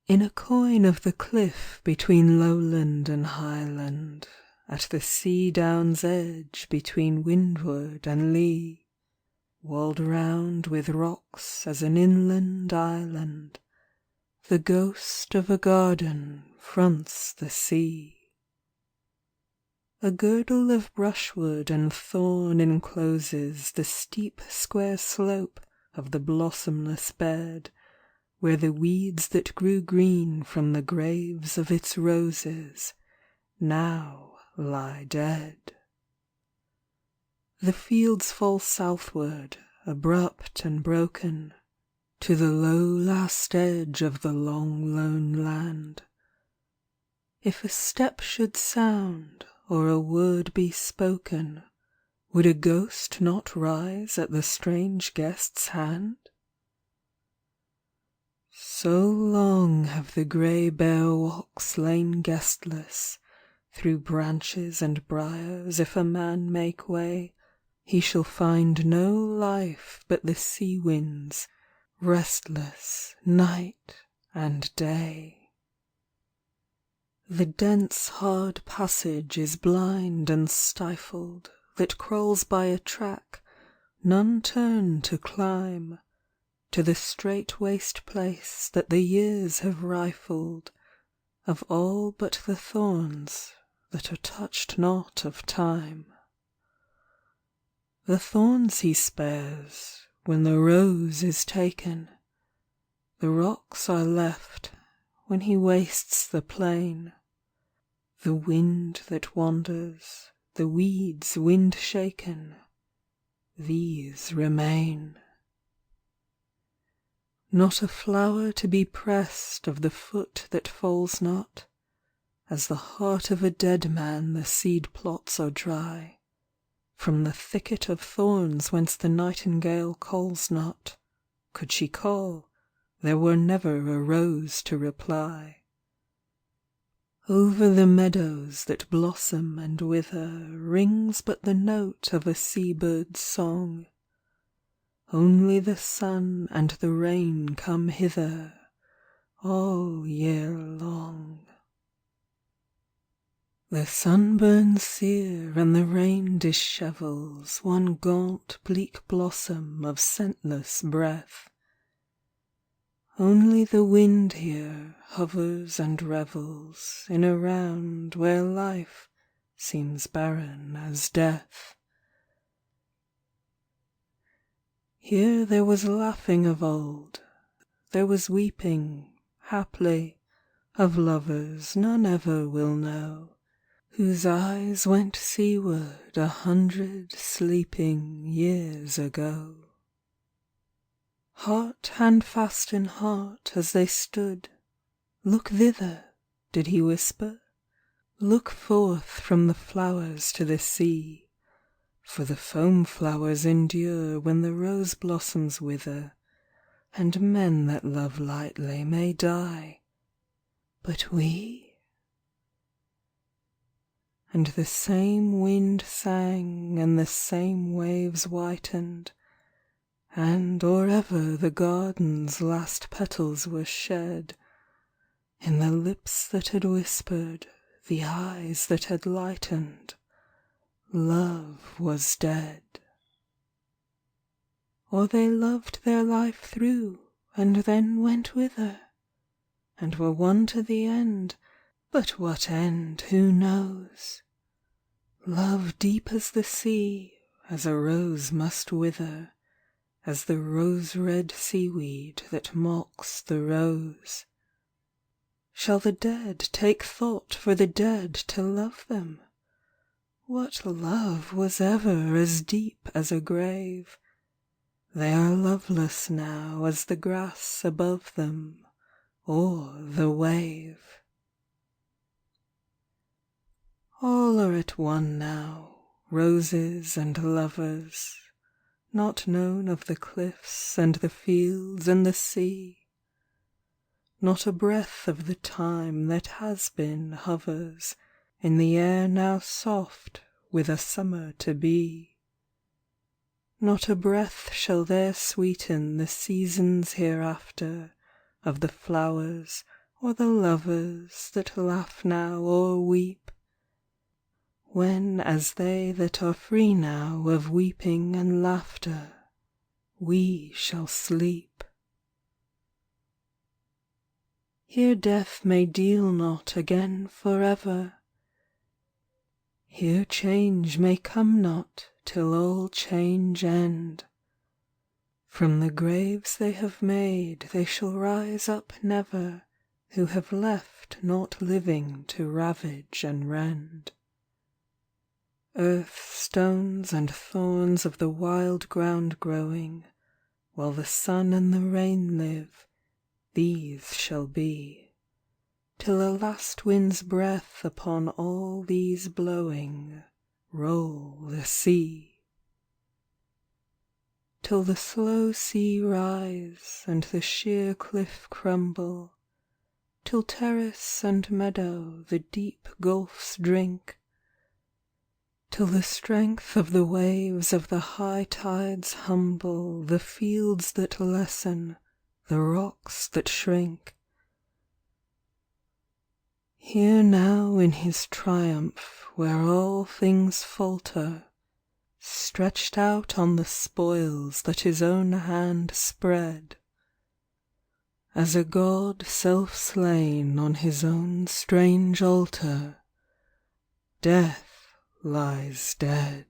In a coign of the cliff between lowland and highland, At the sea down's edge between windward and lee, Walled round with rocks as an inland island, The ghost of a garden fronts the sea. A girdle of brushwood and thorn encloses The steep square slope of the blossomless bed, Where the weeds that grew green from the graves of its roses Now lie dead. The fields fall southward, abrupt and broken, To the low last edge of the long lone land. If a step should sound, or a word be spoken, Would a ghost not rise at the strange guest's hand? So long have the grey bare walks lain guestless, Through branches and briars if a man make way, He shall find no life but the sea winds, restless night and day. The dense hard passage is blind and stifled, That crawls by a track none turn to climb, To the strait waste place that the years have rifled Of all but the thorns that are touched not of time. The thorns he spares when the rose is taken, The rocks are left when he wastes the plain, The wind that wanders, the weeds wind shaken, These remain. Not a flower to be pressed of the foot that falls not, As the heart of a dead man the seed plots are dry, From the thicket of thorns whence the nightingale calls not, Could she call, there were never a rose to reply. Over the meadows that blossom and wither Rings but the note of a sea bird's song, Only the sun and the rain come hither all year long. The sun burns sere and the rain dishevels One gaunt bleak blossom of scentless breath. Only the wind here hovers and revels In a round where life seems barren as death. Here there was laughing of old, there was weeping, haply, Of lovers none ever will know, Whose eyes went seaward 100 sleeping years ago. Heart handfast in heart as they stood, "Look thither," did he whisper? "Look forth from the flowers to the sea, For the foam flowers endure when the rose blossoms wither, And men that love lightly may die, but we?" And the same wind sang and the same waves whitened, And or ever the garden's last petals were shed, In the lips that had whispered, the eyes that had lightened, Love was dead. Or they loved their life through and then went whither, And were one to the end, but what end who knows? Love deep as the sea, as a rose must wither, As the rose-red seaweed that mocks the rose. Shall the dead take thought for the dead to love them? What love was ever as deep as a grave? They are loveless now as the grass above them, or the wave. All are at one now, roses and lovers, Not known of the cliffs and the fields and the sea. Not a breath of the time that has been hovers In the air now soft with a summer to be. Not a breath shall there sweeten the seasons hereafter Of the flowers or the lovers that laugh now or weep, when as they that are free now of weeping and laughter, we shall sleep. Here death may deal not again for ever, here change may come not till all change end. From the graves they have made they shall rise up never, who have left naught living to ravage and rend. Earth, stones, and thorns of the wild ground growing, while the sun and the rain live, these shall be, till a last wind's breath upon all these blowing, roll the sea. Till the slow sea rise, and the sheer cliff crumble, till terrace and meadow the deep gulfs drink, till the strength of the waves of the high tides humble the fields that lessen, the rocks that shrink. Here now in his triumph where all things falter, stretched out on the spoils that his own hand spread, as a god self-slain on his own strange altar, Death lies dead.